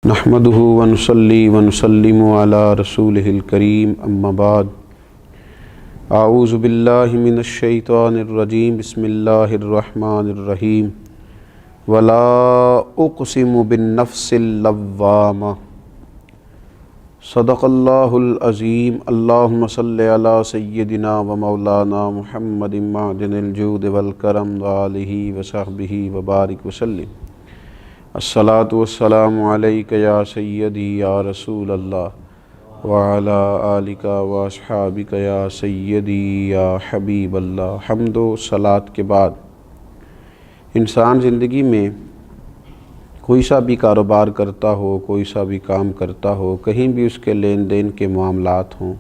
نحمدہ ونصلی ونسلم علی رسولہ الکریم اما بعد اعوذ باللہ من الشیطان الرجیم بسم اللہ الرحمن الرحیم ولا اقسم بالنفس اللوامہ صدق اللہ العظیم اللہم صلی علی سیدنا و مولانا محمد معدن الجود والکرم وآلہ وصحبہ وبارک وسلم الصلاۃ والسلام علیک یا سیدی یا رسول اللہ وعلی آلک واصحابک یا سیدی یا حبیب اللہ۔ حمد و صلاۃ کے بعد انسان زندگی میں کوئی سا بھی کاروبار کرتا ہو، کوئی سا بھی کام کرتا ہو، کہیں بھی اس کے لین دین کے معاملات ہوں،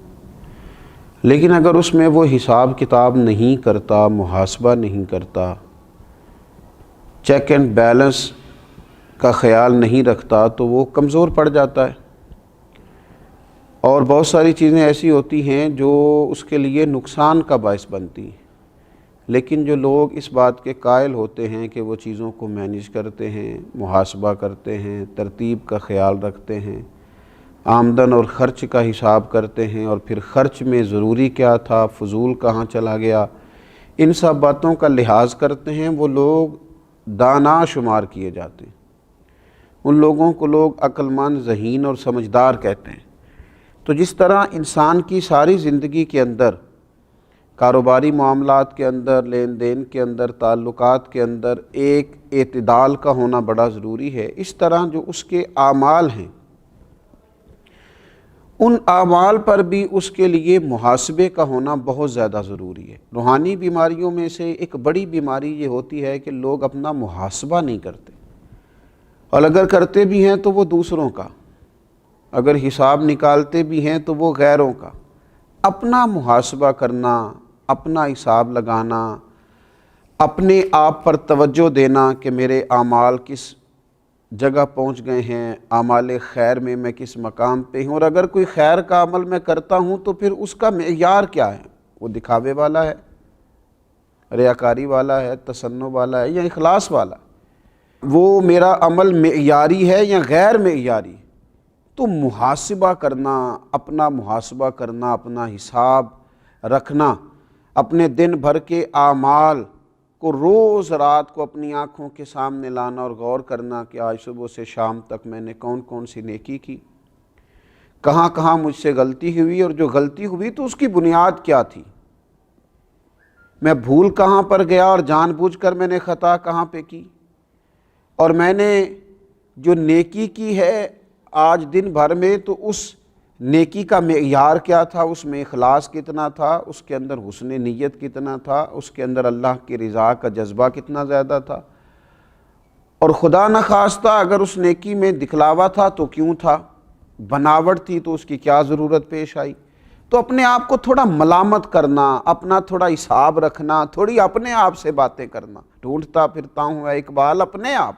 لیکن اگر اس میں وہ حساب کتاب نہیں کرتا، محاسبہ نہیں کرتا، چیک اینڈ بیلنس کا خیال نہیں رکھتا تو وہ کمزور پڑ جاتا ہے، اور بہت ساری چیزیں ایسی ہوتی ہیں جو اس کے لیے نقصان کا باعث بنتی ہیں۔ لیکن جو لوگ اس بات کے قائل ہوتے ہیں کہ وہ چیزوں کو مینیج کرتے ہیں، محاسبہ کرتے ہیں، ترتیب کا خیال رکھتے ہیں، آمدن اور خرچ کا حساب کرتے ہیں، اور پھر خرچ میں ضروری کیا تھا، فضول کہاں چلا گیا، ان سب باتوں کا لحاظ کرتے ہیں، وہ لوگ دانا شمار کیے جاتے ہیں۔ ان لوگوں کو لوگ عقل مند، ذہین اور سمجھدار کہتے ہیں۔ تو جس طرح انسان کی ساری زندگی کے اندر، کاروباری معاملات کے اندر، لین دین کے اندر، تعلقات کے اندر ایک اعتدال کا ہونا بڑا ضروری ہے، اس طرح جو اس کے اعمال ہیں، ان اعمال پر بھی اس کے لیے محاسبے کا ہونا بہت زیادہ ضروری ہے۔ روحانی بیماریوں میں سے ایک بڑی بیماری یہ ہوتی ہے کہ لوگ اپنا محاسبہ نہیں کرتے، اور اگر کرتے بھی ہیں تو وہ دوسروں کا، اگر حساب نکالتے بھی ہیں تو وہ غیروں کا۔ اپنا محاسبہ کرنا، اپنا حساب لگانا، اپنے آپ پر توجہ دینا کہ میرے اعمال کس جگہ پہنچ گئے ہیں، اعمال خیر میں میں کس مقام پہ ہوں، اور اگر کوئی خیر کا عمل میں کرتا ہوں تو پھر اس کا معیار کیا ہے، وہ دکھاوے والا ہے، ریاکاری والا ہے، تصنع والا ہے یا اخلاص والا ہے، وہ میرا عمل معیاری ہے یا غیر معیاری۔ تو محاسبہ کرنا، اپنا محاسبہ کرنا، اپنا حساب رکھنا، اپنے دن بھر کے اعمال کو روز رات کو اپنی آنکھوں کے سامنے لانا اور غور کرنا کہ آج صبح سے شام تک میں نے کون کون سی نیکی کی، کہاں کہاں مجھ سے غلطی ہوئی، اور جو غلطی ہوئی تو اس کی بنیاد کیا تھی، میں بھول کہاں پر گیا اور جان بوجھ کر میں نے خطا کہاں پہ کی، اور میں نے جو نیکی کی ہے آج دن بھر میں تو اس نیکی کا معیار کیا تھا، اس میں اخلاص کتنا تھا، اس کے اندر حسن نیت کتنا تھا، اس کے اندر اللہ کی رضا کا جذبہ کتنا زیادہ تھا، اور خدا نخواستہ اگر اس نیکی میں دکھلاوا تھا تو کیوں تھا، بناوٹ تھی تو اس کی کیا ضرورت پیش آئی۔ تو اپنے آپ کو تھوڑا ملامت کرنا، اپنا تھوڑا حساب رکھنا، تھوڑی اپنے آپ سے باتیں کرنا۔ ڈھونڈتا پھرتا ہوں اے اقبال اپنے آپ۔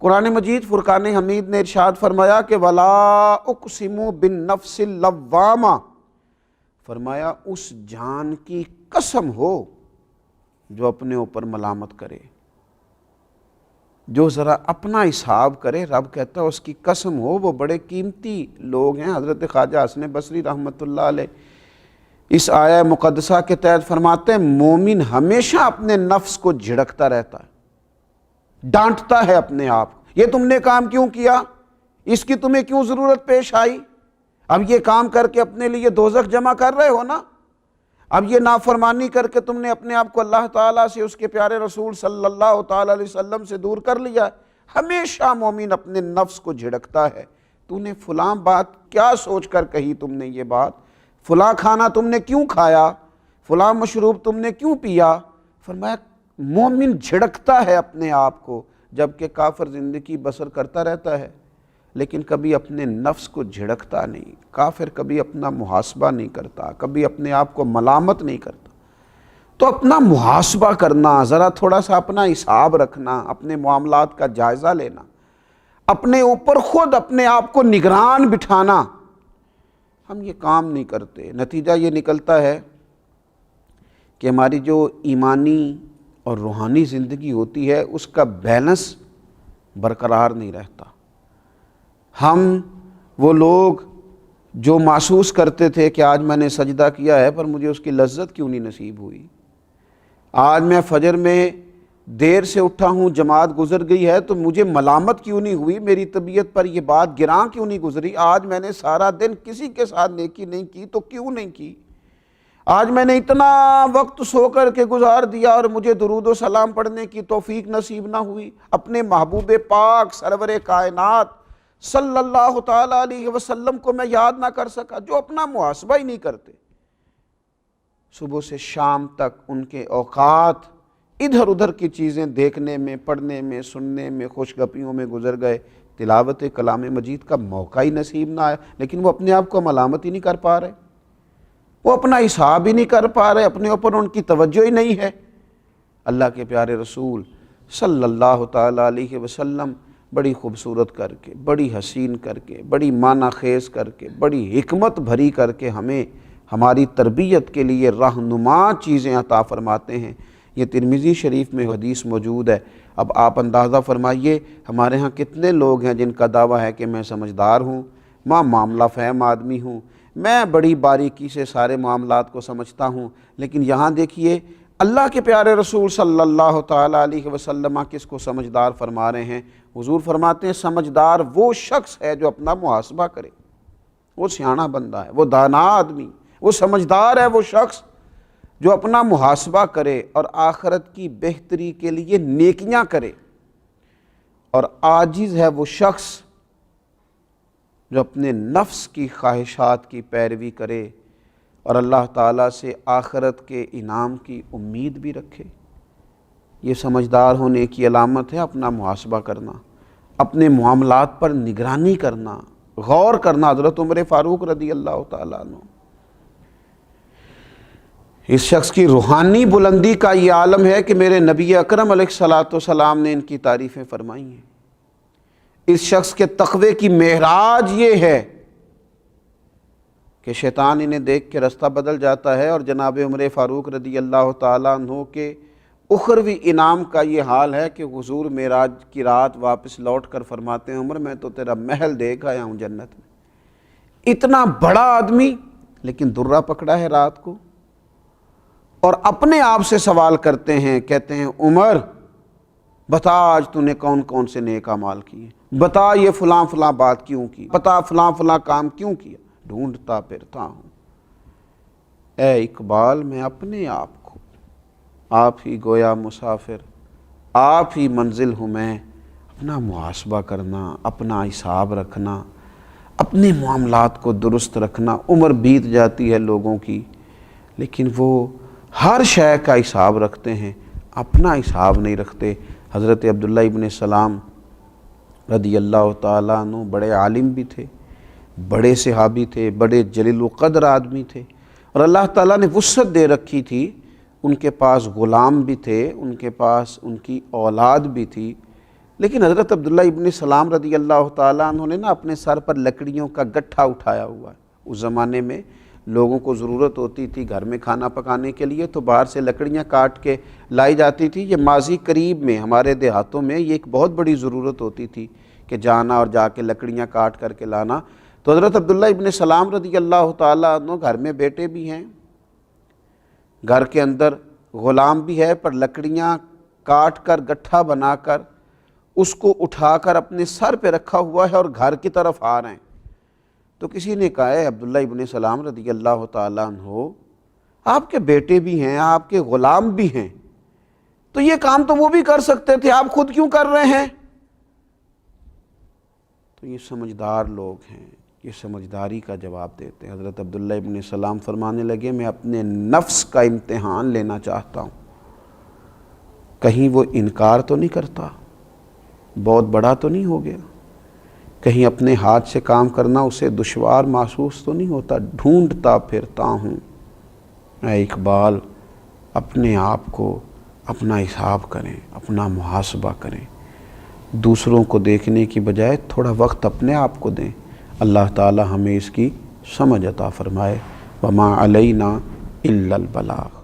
قرآن مجید فرقان حمید نے ارشاد فرمایا کہ وَلَا أُقْسِمُ بِالنَّفْسِ اللَّوَّامَةِ، فرمایا اس جان کی قسم ہو جو اپنے اوپر ملامت کرے، جو ذرا اپنا حساب کرے۔ رب کہتا ہے اس کی قسم ہو، وہ بڑے قیمتی لوگ ہیں۔ حضرت خواجہ حسن بصری رحمۃ اللہ علیہ اس آیہ مقدسہ کے تحت فرماتے ہیں مومن ہمیشہ اپنے نفس کو جھڑکتا رہتا ہے، ڈانٹتا ہے اپنے آپ، یہ تم نے کام کیوں کیا، اس کی تمہیں کیوں ضرورت پیش آئی، اب یہ کام کر کے اپنے لیے دوزخ جمع کر رہے ہو نا، اب یہ نافرمانی کر کے تم نے اپنے آپ کو اللہ تعالیٰ سے، اس کے پیارے رسول صلی اللہ تعالیٰ علیہ وسلم سے دور کر لیا ہے۔ ہمیشہ مومن اپنے نفس کو جھڑکتا ہے، تو نے فلاں بات کیا سوچ کر کہی، تم نے یہ بات، فلاں کھانا تم نے کیوں کھایا، فلاں مشروب تم نے کیوں پیا۔ فرمایا مومن جھڑکتا ہے اپنے آپ کو، جبکہ کافر زندگی بسر کرتا رہتا ہے لیکن کبھی اپنے نفس کو جھڑکتا نہیں۔ کافر کبھی اپنا محاسبہ نہیں کرتا، کبھی اپنے آپ کو ملامت نہیں کرتا۔ تو اپنا محاسبہ کرنا، ذرا تھوڑا سا اپنا حساب رکھنا، اپنے معاملات کا جائزہ لینا، اپنے اوپر خود اپنے آپ کو نگران بٹھانا، ہم یہ کام نہیں کرتے۔ نتیجہ یہ نکلتا ہے کہ ہماری جو ایمانی اور روحانی زندگی ہوتی ہے اس کا بیلنس برقرار نہیں رہتا۔ ہم وہ لوگ جو محسوس کرتے تھے کہ آج میں نے سجدہ کیا ہے پر مجھے اس کی لذت کیوں نہیں نصیب ہوئی، آج میں فجر میں دیر سے اٹھا ہوں، جماعت گزر گئی ہے تو مجھے ملامت کیوں نہیں ہوئی، میری طبیعت پر یہ بات گراں کیوں نہیں گزری، آج میں نے سارا دن کسی کے ساتھ نیکی نہیں کی تو کیوں نہیں کی، آج میں نے اتنا وقت سو کر کے گزار دیا اور مجھے درود و سلام پڑھنے کی توفیق نصیب نہ ہوئی، اپنے محبوب پاک سرور کائنات صلی اللہ تعالیٰ علیہ وسلم کو میں یاد نہ کر سکا، جو اپنا محاسبہ ہی نہیں کرتے، صبح سے شام تک ان کے اوقات ادھر ادھر کی چیزیں دیکھنے میں، پڑھنے میں، سننے میں، خوش گپیوں میں گزر گئے، تلاوت کلام مجید کا موقع ہی نصیب نہ آیا، لیکن وہ اپنے آپ کو ملامت ہی نہیں کر پا رہے، وہ اپنا حساب ہی نہیں کر پا رہے، اپنے اوپر ان کی توجہ ہی نہیں ہے۔ اللہ کے پیارے رسول صلی اللہ تعالیٰ علیہ وسلم بڑی خوبصورت کر کے، بڑی حسین کر کے، بڑی معنی خیز کر کے، بڑی حکمت بھری کر کے ہمیں ہماری تربیت کے لیے رہنما چیزیں عطا فرماتے ہیں۔ یہ ترمذی شریف میں حدیث موجود ہے۔ اب آپ اندازہ فرمائیے ہمارے ہاں کتنے لوگ ہیں جن کا دعویٰ ہے کہ میں سمجھدار ہوں، میں معاملہ فہم آدمی ہوں، میں بڑی باریکی سے سارے معاملات کو سمجھتا ہوں، لیکن یہاں دیکھیے اللہ کے پیارے رسول صلی اللہ تعالیٰ علیہ وسلم کس کو سمجھدار فرما رہے ہیں؟ حضور فرماتے ہیں سمجھدار وہ شخص ہے جو اپنا محاسبہ کرے، وہ سیاںا بندہ ہے، وہ دانا آدمی، وہ سمجھدار ہے وہ شخص جو اپنا محاسبہ کرے اور آخرت کی بہتری کے لیے نیکیاں کرے، اور عاجز ہے وہ شخص جو اپنے نفس کی خواہشات کی پیروی کرے اور اللہ تعالیٰ سے آخرت کے انعام کی امید بھی رکھے۔ یہ سمجھدار ہونے کی علامت ہے اپنا محاسبہ کرنا، اپنے معاملات پر نگرانی کرنا، غور کرنا۔ حضرت عمر فاروق رضی اللہ تعالیٰ عنہ، اس شخص کی روحانی بلندی کا یہ عالم ہے کہ میرے نبی اکرم علیہ السلام نے ان کی تعریفیں فرمائی ہیں۔ اس شخص کے تقوی کی معراج یہ ہے کہ شیطان انہیں دیکھ کے رستہ بدل جاتا ہے، اور جناب عمر فاروق رضی اللہ تعالیٰ عنہ کے اخروی انعام کا یہ حال ہے کہ حضور معراج کی رات واپس لوٹ کر فرماتے ہیں عمر میں تو تیرا محل دیکھ آیا ہوں جنت میں۔ اتنا بڑا آدمی لیکن درہ پکڑا ہے رات کو، اور اپنے آپ سے سوال کرتے ہیں، کہتے ہیں عمر بتا آج تو نے کون کون سے نیک اعمال کیے، بتا یہ فلاں فلاں بات کیوں کی، بتا فلاں فلاں کام کیوں کیا۔ ڈھونڈتا پھرتا ہوں اے اقبال میں اپنے آپ کو، آپ ہی گویا مسافر، آپ ہی منزل ہوں میں۔ اپنا محاسبہ کرنا، اپنا حساب رکھنا، اپنے معاملات کو درست رکھنا۔ عمر بیت جاتی ہے لوگوں کی لیکن وہ ہر شے کا حساب رکھتے ہیں، اپنا حساب نہیں رکھتے۔ حضرت عبداللہ ابن سلام رضی اللہ تعالیٰ عنہ بڑے عالم بھی تھے، بڑے صحابی تھے، بڑے جلیل القدر آدمی تھے، اور اللہ تعالیٰ نے وسعت دے رکھی تھی، ان کے پاس غلام بھی تھے، ان کے پاس ان کی اولاد بھی تھی، لیکن حضرت عبداللہ ابن سلام رضی اللہ تعالیٰ عنہ نے اپنے سر پر لکڑیوں کا گٹھا اٹھایا ہوا ہے۔ اس زمانے میں لوگوں کو ضرورت ہوتی تھی گھر میں کھانا پکانے کے لیے تو باہر سے لکڑیاں کاٹ کے لائی جاتی تھی۔ یہ ماضی قریب میں ہمارے دیہاتوں میں یہ ایک بہت بڑی ضرورت ہوتی تھی کہ جانا اور جا کے لکڑیاں کاٹ کر کے لانا۔ تو حضرت عبداللہ ابن سلام رضی اللہ تعالیٰ عنہ گھر میں بیٹے بھی ہیں، گھر کے اندر غلام بھی ہے، پر لکڑیاں کاٹ کر گٹھا بنا کر اس کو اٹھا کر اپنے سر پہ رکھا ہوا ہے اور گھر کی طرف آ رہے ہیں۔ تو کسی نے کہا ہے عبداللہ ابن سلام رضی اللہ تعالیٰ عنہ آپ کے بیٹے بھی ہیں، آپ کے غلام بھی ہیں، تو یہ کام تو وہ بھی کر سکتے تھے، آپ خود کیوں کر رہے ہیں؟ تو یہ سمجھدار لوگ ہیں، یہ سمجھداری کا جواب دیتے ہیں۔ حضرت عبداللہ ابن سلام فرمانے لگے میں اپنے نفس کا امتحان لینا چاہتا ہوں، کہیں وہ انکار تو نہیں کرتا، بہت بڑا تو نہیں ہو گیا، کہیں اپنے ہاتھ سے کام کرنا اسے دشوار محسوس تو نہیں ہوتا۔ ڈھونڈتا پھرتا ہوں اے اقبال، اپنے آپ کو اپنا حساب کریں، اپنا محاسبہ کریں، دوسروں کو دیکھنے کی بجائے تھوڑا وقت اپنے آپ کو دیں۔ اللہ تعالی ہمیں اس کی سمجھ عطا فرمائے۔ وما علینا الا البلاغ۔